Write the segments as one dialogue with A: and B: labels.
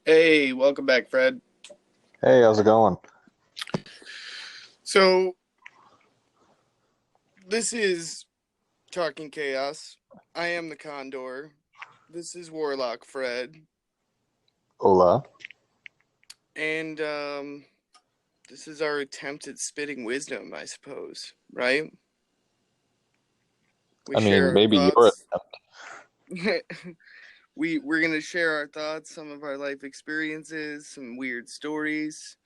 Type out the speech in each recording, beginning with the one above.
A: Hey, welcome back, Fred.
B: Hey, how's it going?
A: So, this is Talking Chaos. I am the Condor. This is Warlock Fred.
B: Hola.
A: And, this is our attempt at spitting wisdom, I suppose, right? We
B: I mean,
A: share our
B: maybe you're.
A: thoughts. we're going to share our thoughts, some of our life experiences, some weird stories.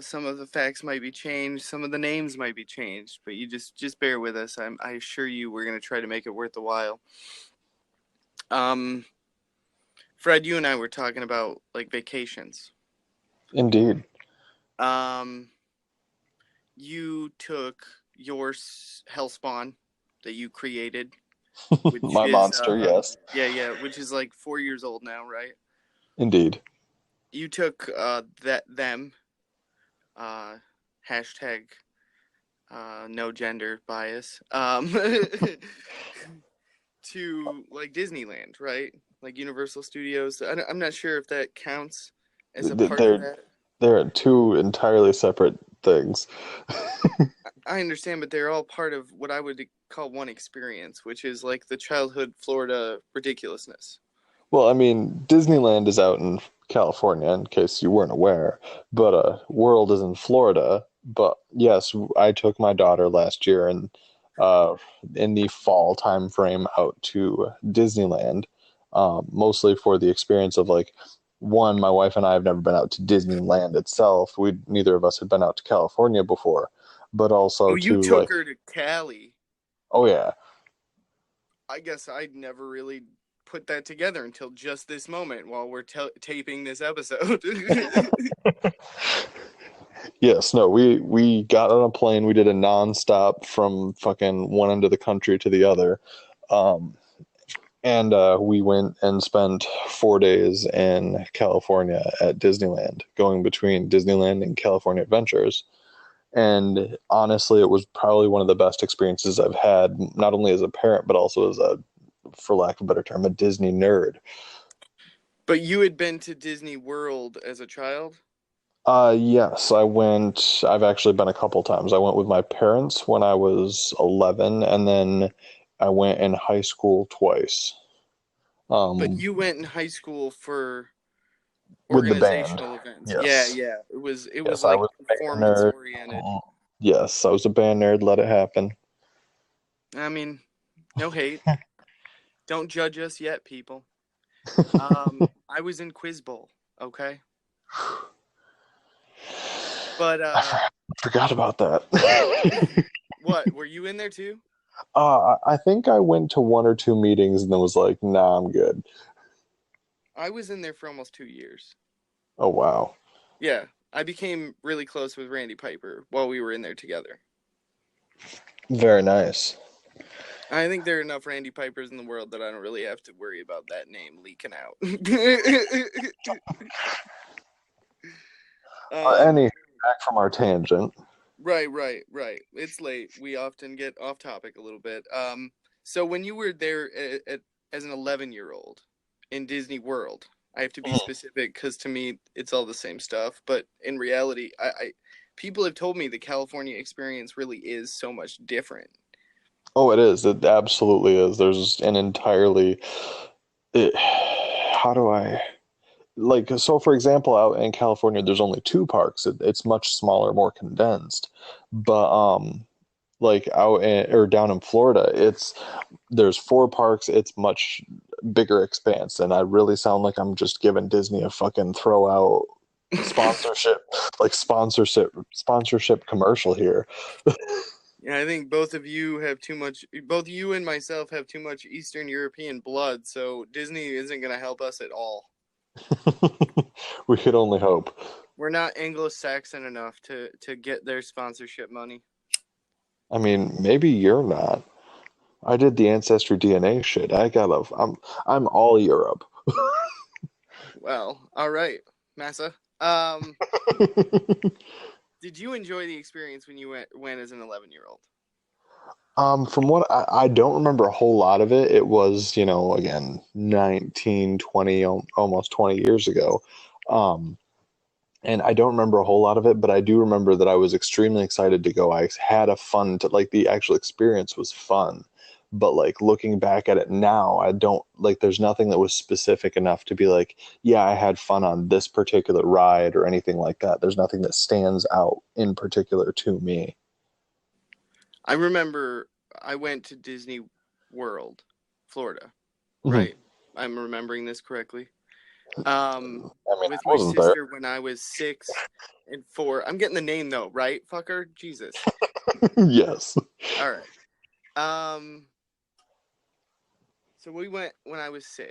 A: Some of the facts might be changed, some of the names might be changed, but you just bear with us. I assure you, we're gonna try to make it worth the while. Um, Fred, you and I were talking about like vacations.
B: Indeed.
A: Um, you took your hellspawn that you created, which
B: My
A: is
B: monster, yes.
A: yeah, which is like 4 years old now, right?
B: Indeed.
A: You took that them uh hashtag no gender bias to like Disneyland, right? Like Universal Studios. I'm not sure if that counts as a
B: Th-
A: part of
B: They're
A: that.
B: they're two entirely separate things.
A: I understand, but they're all part of what I would call one experience, which is like the childhood Florida ridiculousness.
B: Well, I mean, Disneyland is out in California, in case you weren't aware, but World is in Florida. But yes, I took my daughter last year and uh, in the fall time frame out to Disneyland, mostly for the experience of like one, my wife and I have never been out to Disneyland itself. We neither of us had been out to California before, but
A: Oh,
B: also
A: you
B: to
A: took
B: like,
A: her to Cali.
B: oh yeah.
A: I guess I'd never really put that together until just this moment while we're taping this episode.
B: Yes, no, we got on a plane. We did a nonstop from fucking one end of the country to the other, um, and we went and spent 4 days in California at Disneyland, going between Disneyland and California Adventures. And honestly, it was probably one of the best experiences I've had, not only as a parent but also as a, for lack of a better term, a Disney nerd.
A: But you had been to Disney World as a child?
B: Yes, I went. I've actually been a couple times. I went with my parents when I was 11, and then I went in high school twice.
A: But
B: Um,
A: you went in high school for
B: with the band.
A: organizational events. Yeah,
B: Yes.
A: yeah. It was
B: Yes, I
A: like
B: was a band
A: performance
B: nerd.
A: oriented.
B: Mhm. Yes, I was a band nerd. Let it happen.
A: I mean, no hate. Don't judge us yet, people. I was in Quiz Bowl, okay? But
B: Forgot about that.
A: what, were you in there too?
B: I think I went to one or two meetings and then was like, nah, I'm good.
A: I was in there for almost 2 years.
B: Oh, wow.
A: Yeah. I became really close with Randy Piper while we were in there together.
B: Very nice.
A: I think there are enough Randy Pipers in the world that I don't really have to worry about that name leaking out. um,
B: Any back from our tangent.
A: right. It's late. We often get off topic a little bit. So when you were there as an 11-year-old in Disney World, I have to be specific because to me it's all the same stuff. But in reality, I people have told me the California experience really is so much different.
B: Oh, it is. It absolutely is. There's an entirely it, how do I like so for example out in California there's only two parks. It's much smaller, more condensed. But like out in, or down in Florida, it's there's four parks. It's much bigger expanse and I really sound like I'm just giving Disney a fucking throw out sponsorship sponsorship commercial here.
A: Yeah, I think both of you have too much. Both you and myself have too much Eastern European blood, so Disney isn't going to help us at all.
B: We could only hope.
A: We're not Anglo-Saxon enough to get their sponsorship money.
B: I mean, maybe you're not. I did the ancestry DNA shit. I'm all Europe.
A: Well, all right, Massa. Did you enjoy the experience when you went as an 11-year-old?
B: From what I don't remember a whole lot of it. It was, again, 19, 20, almost 20 years ago. Um, and I don't remember a whole lot of it, but I do remember that I was extremely excited to go. I had a fun to like the actual experience was fun. But like looking back at it now, I don't like there's nothing that was specific enough to be like, yeah, I had fun on this particular ride or anything like that. There's nothing that stands out in particular to me.
A: I remember I went to Disney World, Florida,
B: Hmm.
A: right? I'm remembering this correctly.
B: I mean,
A: With
B: I
A: my
B: wasn't there.
A: sister when I was 6 and 4. I'm getting the name though, right, fucker? Jesus.
B: Yes.
A: All right. Um, so we went when I was 6,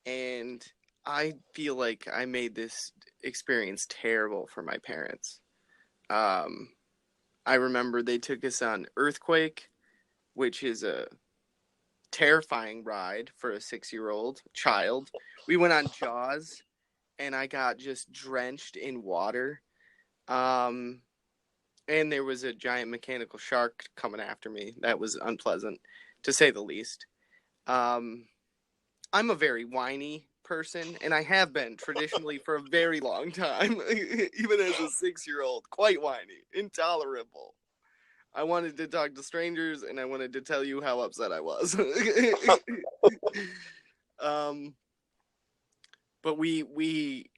A: and I feel like I made this experience terrible for my parents. Um, I remember they took us on Earthquake, which is a terrifying ride for a 6-year-old child. We went on Jaws, and I got just drenched in water. Um, and there was a giant mechanical shark coming after me. That was unpleasant, to say the least. Um, I'm a very whiny person, and I have been traditionally for a very long time, even as a 6-year-old, quite whiny, intolerable. I wanted to talk to strangers, and I wanted to tell you how upset I was. um, but we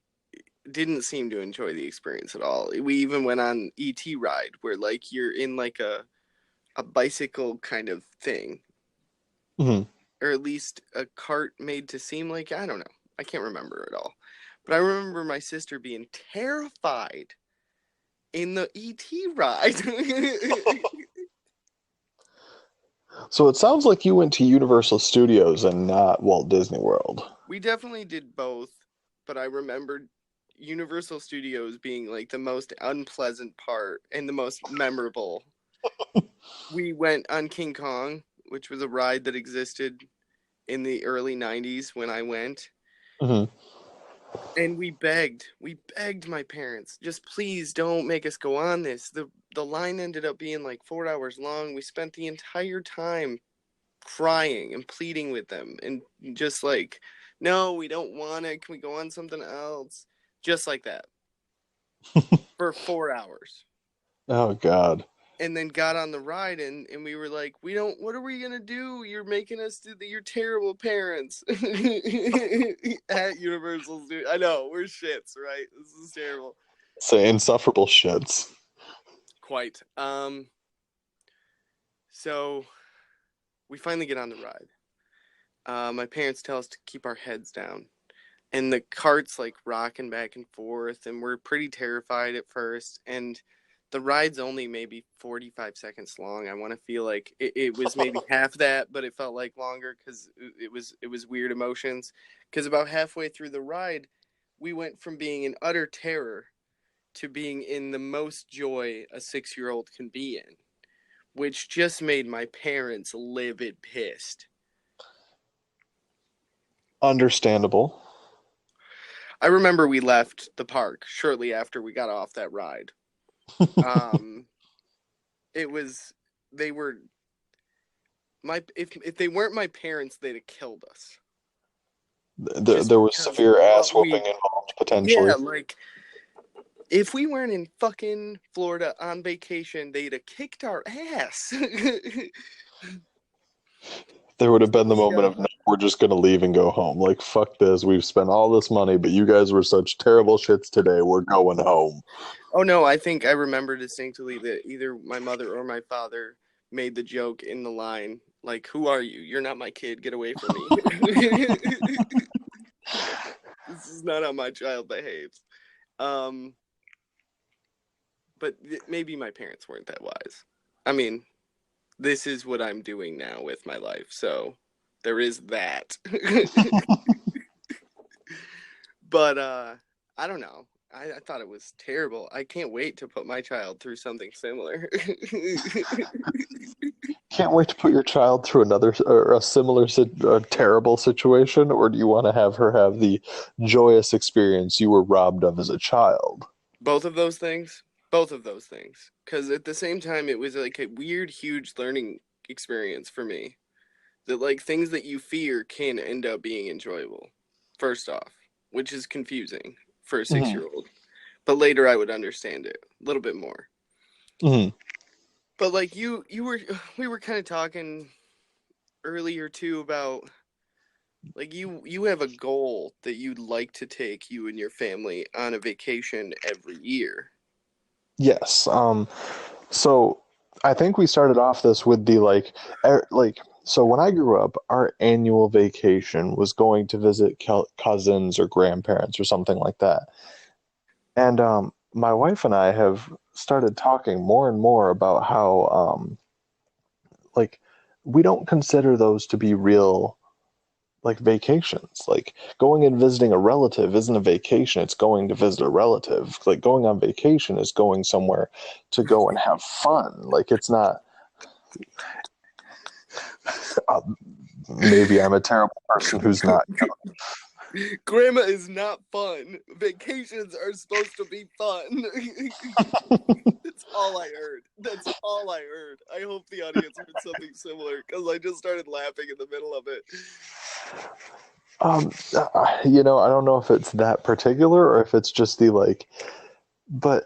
A: didn't seem to enjoy the experience at all. We even went on ET ride, where like you're in like a bicycle kind of thing,
B: Hmm.
A: or at least a cart made to seem like, I don't know. I can't remember it all. But I remember my sister being terrified in the ET ride.
B: So it sounds like you went to Universal Studios and not Walt Disney World.
A: We definitely did both, but I remembered Universal Studios being like the most unpleasant part and the most memorable. We went on King Kong, which was a ride that existed in the early 90s when I went.
B: Hmm.
A: And we begged my parents, just please don't make us go on this. The line ended up being like 4 hours long. We spent the entire time crying and pleading with them and just like, no, we don't want it. Can we go on something else? Just like that for 4 hours.
B: Oh God.
A: And then got on the ride, and we were like, we don't, what are we gonna do? You're making us do the, you're terrible parents. At Universal Studios. I know, we're shits, right? This is terrible.
B: Say insufferable shits.
A: Quite. So we finally get on the ride. My parents tell us to keep our heads down. And the cart's like rocking back and forth, and we're pretty terrified at first. And the ride's only maybe 45 seconds long. I want to feel like it was maybe half that, but it felt like longer because it was weird emotions. Because about halfway through the ride, we went from being in utter terror to being in the most joy a 6-year-old can be in, which just made my parents livid pissed.
B: Understandable.
A: I remember we left the park shortly after we got off that ride. Um, it was they were my if they weren't my parents, they'd have killed us just
B: There was
A: because of
B: severe ass
A: what
B: whooping
A: we.
B: involved
A: Yeah,
B: potentially.
A: like if we weren't in fucking Florida on vacation, they'd have kicked our ass.
B: There would have
A: So
B: been the
A: we
B: moment of, no, we're just gonna leave and go home. Like, fuck this. We've spent all this money, but you guys were such terrible shits today. We're going home.
A: Oh no, I think I remember distinctly that either my mother or my father made the joke in the line, like, "Who are you? You're not my kid. Get away from me." This is not how my child behaves. Um, but maybe my parents weren't that wise. I mean, this is what I'm doing now with my life, so there is that. But I don't know. I thought it was terrible. I can't wait to put my child through something similar.
B: Can't wait to put your child through another or a similar terrible situation, or do you want to have her have the joyous experience you were robbed of as a child?
A: Both of those things. both of those things. Because at the same time, it was like a weird, huge learning experience for me. That like things that you fear can end up being enjoyable. First off, which is confusing for a
B: Hmm.
A: 6-year-old. But later I would understand it a little bit more.
B: Hmm.
A: But like we were kind of talking earlier too about like you have a goal that you'd like to take you and your family on a vacation every year.
B: Yes. So I think we started off this with the so when I grew up, our annual vacation was going to visit cousins or grandparents or something like that. And my wife and I have started talking more and more about how like we don't consider those to be real like vacations. Like going and visiting a relative isn't a vacation, it's going to visit a relative. Like going on vacation is going somewhere to go and have fun. Like it's not uh, maybe I'm a terrible person who's not.
A: Grandma is not fun. Vacations are supposed to be fun. That's all I heard. That's all I heard. I hope the audience heard something similar because I just started laughing in the middle of it.
B: I don't know if it's that particular or if it's just the like, but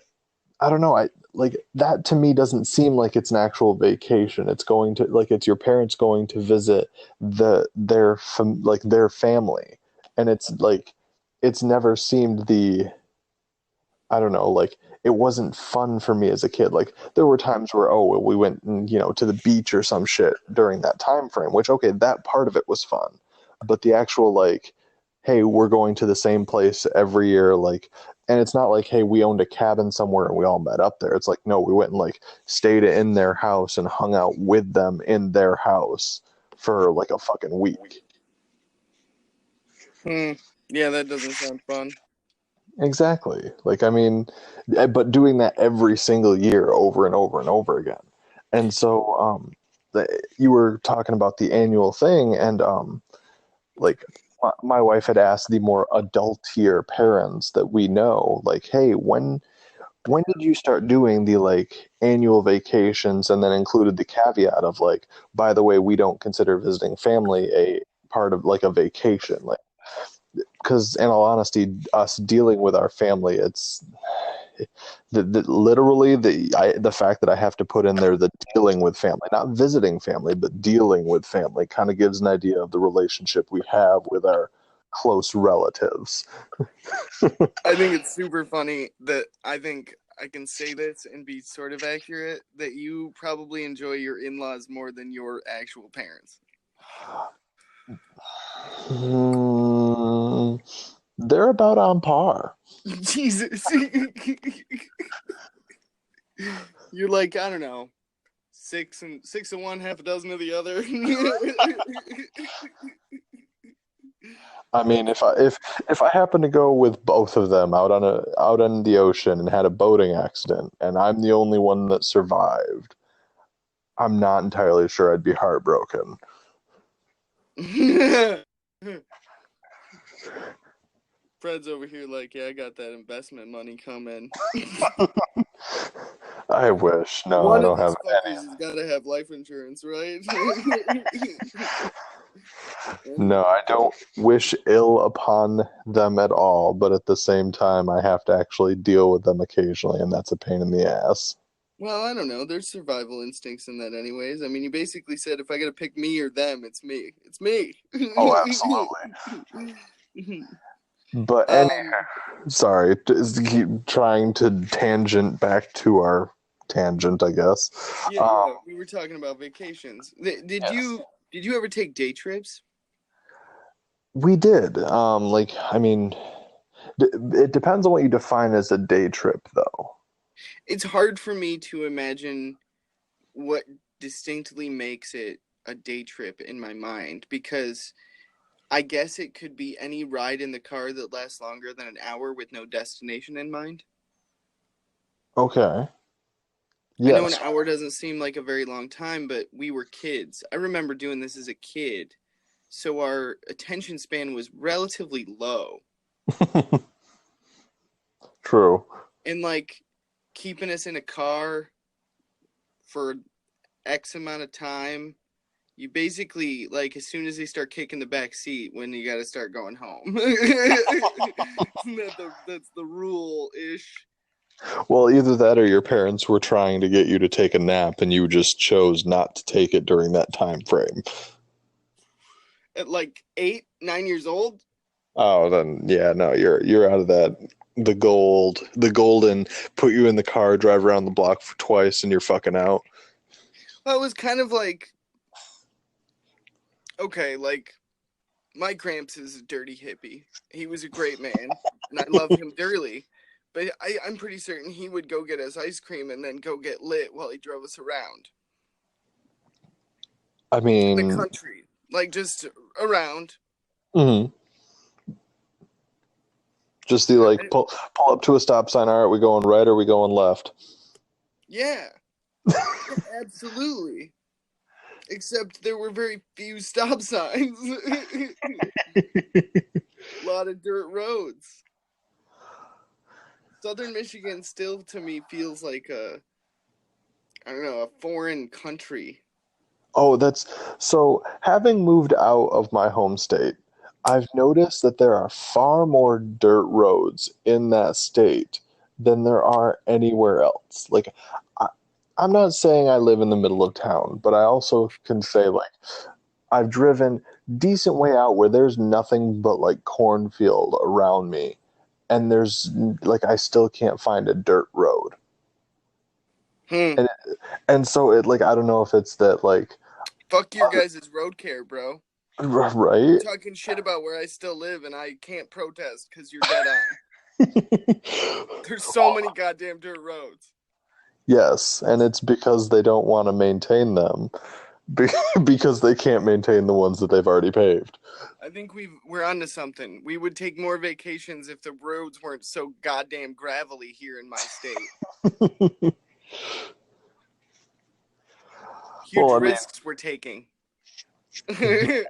B: I don't know. I like that to me doesn't seem like it's an actual vacation. It's going to like it's your parents going to visit their family, and it's like it's never seemed the I don't know like it wasn't fun for me as a kid. Like there were times where well, we went and to the beach or some shit during that time frame, which okay that part of it was fun, but the actual like hey we're going to the same place every year like and it's not like hey we owned a cabin somewhere and we all met up there. It's like no we went and like stayed in their house and hung out with them in their house for like a fucking week.
A: Hmm. Yeah, that doesn't sound fun.
B: Exactly. Like I mean but doing that every single year over and over and over again. And so you were talking about the annual thing and like my wife had asked the more adultier parents that we know like hey when did you start doing the like annual vacations and then included the caveat of like by the way we don't consider visiting family a part of like a vacation like because in all honesty us dealing with our family it's literally the fact that I have to put in there the dealing with family, not visiting family, but dealing with family, kind of gives an idea of the relationship we have with our close relatives.
A: I think it's super funny that I think I can say this and be sort of accurate that you probably enjoy your in-laws more than your actual parents.
B: Hmm, they're about on par.
A: Jesus. You're like, I don't know, six of one, half a dozen of the other.
B: I mean, if I happen to go with both of them out on the ocean and had a boating accident, and I'm the only one that survived, I'm not entirely sure I'd be heartbroken.
A: Fred's over here like, yeah, I got that investment money coming.
B: I wish. No, I
A: One of
B: don't
A: these
B: have
A: fuckers has got to have life insurance, right?
B: No, I don't wish ill upon them at all, but at the same time, I have to actually deal with them occasionally, and that's a pain in the ass.
A: Well, I don't know. There's survival instincts in that, anyways. I mean, you basically said if I got to pick me or them, it's me. It's me.
B: Oh, absolutely. But any,
A: um,
B: sorry, just keep trying to tangent back to our tangent, I guess.
A: yeah,
B: Um,
A: yeah. We were talking about vacations.
B: yes,
A: Did you ever take day trips?
B: we did. I mean, it depends on what you define as a day trip, though.
A: It's hard for me to imagine what distinctly makes it a day trip in my mind because I guess it could be any ride in the car that lasts longer than an hour with no destination in mind.
B: Okay.
A: I know an
B: Yes.
A: hour doesn't seem like a very long time, but we were kids. I remember doing this as a kid, so our attention span was relatively low.
B: True.
A: And like keeping us in a car for X amount of time. You basically, like, as soon as they start kicking the back seat, when you got to start going home. That's the rule-ish.
B: Well, either that or your parents were trying to get you to take a nap and you just chose not to take it during that time frame.
A: At like 8, 9 years old?
B: Oh, then yeah, no, you're out of that. The golden put you in the car, drive around the block for twice, and you're fucking out.
A: Well, it was kind of like, okay, like, my Gramps is a dirty hippie. He was a great man, and I love him dearly. But I'm pretty certain he would go get us ice cream and then go get lit while he drove us around.
B: I
A: The
B: mean,
A: country. Like, just around.
B: mhm. Just the like pull up to a stop sign. All right, we going right or we going left?
A: Yeah, absolutely. Except there were very few stop signs. A lot of dirt roads. Southern Michigan still, to me, feels like I don't know, a foreign country.
B: Oh, that's so. Having moved out of my home state, I've noticed that there are far more dirt roads in that state than there are anywhere else. Like, I, I'm not saying I live in the middle of town, but I also can say, like, I've driven decent way out where there's nothing but like cornfield around me, and there's like I still can't find a dirt road.
A: Hmm.
B: And so it like I don't know if it's that like
A: Fuck your guys' road care, bro. You're
B: right.
A: talking shit about where I still live and I can't protest because you're dead on. There's so many goddamn dirt roads.
B: Yes, and it's because they don't want to maintain them because they can't maintain the ones that they've already paved.
A: I think we're onto something. We would take more vacations if the roads weren't so goddamn gravelly here in my state. Huge
B: Well, I mean,
A: risks we're taking. You
B: this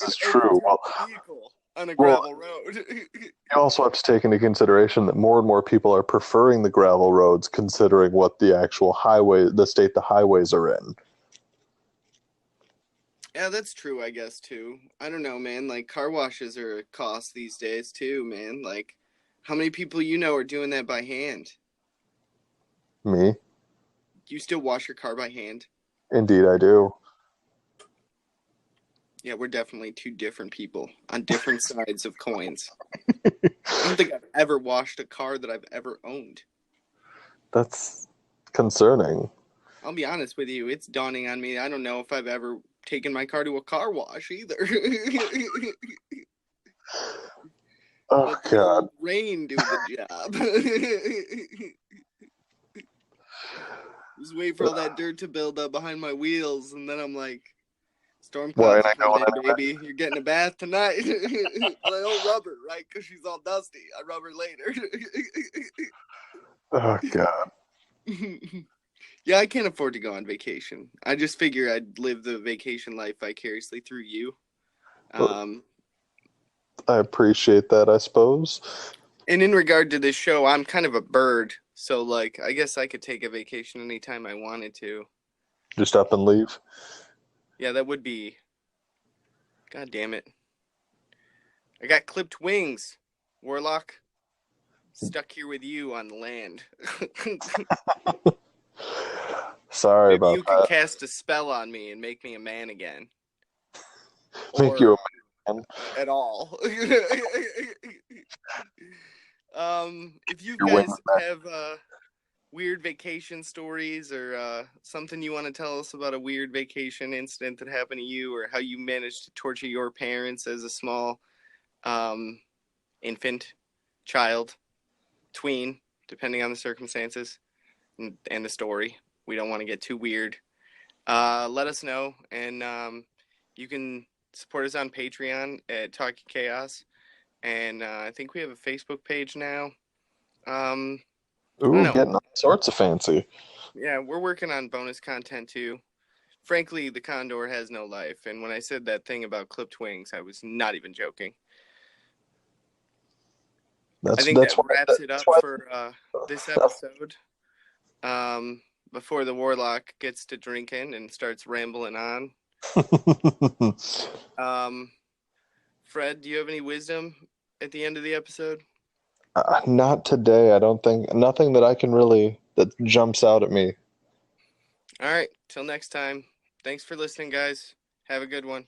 A: could
B: is true.
A: overturn a vehicle on a
B: Well,
A: gravel road.
B: you also have to take into consideration that more and more people are preferring the gravel roads considering what the actual highway, the state the highways are in.
A: Yeah, that's true, I guess, too. I don't know, man. Like, car washes are a cost these days, too, man. Like, how many people you know are doing that by hand?
B: Me?
A: Do you still wash your car by hand?
B: Indeed, I do.
A: Yeah, we're definitely two different people on different sides of coins. I don't think I've ever washed a car that I've ever owned.
B: That's concerning.
A: I'll be honest with you, it's dawning on me. I don't know if I've ever taken my car to a car wash either.
B: Oh,
A: Let the
B: God.
A: old rain do the job. Just wait for all that dirt to build up behind my wheels, and then I'm like, storm
B: Why
A: clouds
B: ain't
A: are
B: I
A: coming
B: going
A: in,
B: anywhere?
A: baby. You're getting a bath tonight. I don't rub her, right? Because she's all dusty. I rub her later.
B: Oh, God.
A: Yeah, I can't afford to go on vacation. I just figure I'd live the vacation life vicariously through you. Um,
B: I appreciate that, I suppose.
A: and in regard to this show, I'm kind of a bird. So, like, I guess I could take a vacation anytime I wanted to.
B: Just up and leave.
A: Yeah, that would be. God damn it. I got clipped wings, Warlock. Stuck here with you on the land.
B: Sorry
A: Maybe
B: about
A: you could
B: that.
A: cast a spell on me and make me a man again.
B: Make you
A: Or
B: a man.
A: at all. If you
B: Your
A: guys
B: wings back.
A: have weird vacation stories or something you want to tell us about a weird vacation incident that happened to you or how you managed to torture your parents as a small infant, child, tween, depending on the circumstances and the story. We don't want to get too weird. Let us know, and you can support us on Patreon at Talking Chaos, and I think we have a Facebook page now. I don't
B: Ooh,
A: know.
B: getting all sorts of fancy.
A: Yeah, we're working on bonus content too. Frankly, the Condor has no life, and when I said that thing about clipped wings, I was not even joking. I think
B: That's
A: that
B: why
A: wraps it
B: that's
A: up
B: why
A: for this episode. um, before the warlock gets to drinking and starts rambling on. Um, Fred, do you have any wisdom at the end of the episode?
B: Not today. I don't think nothing that I can really that jumps out at me.
A: All right, till next time. Thanks for listening, guys. Have a good one.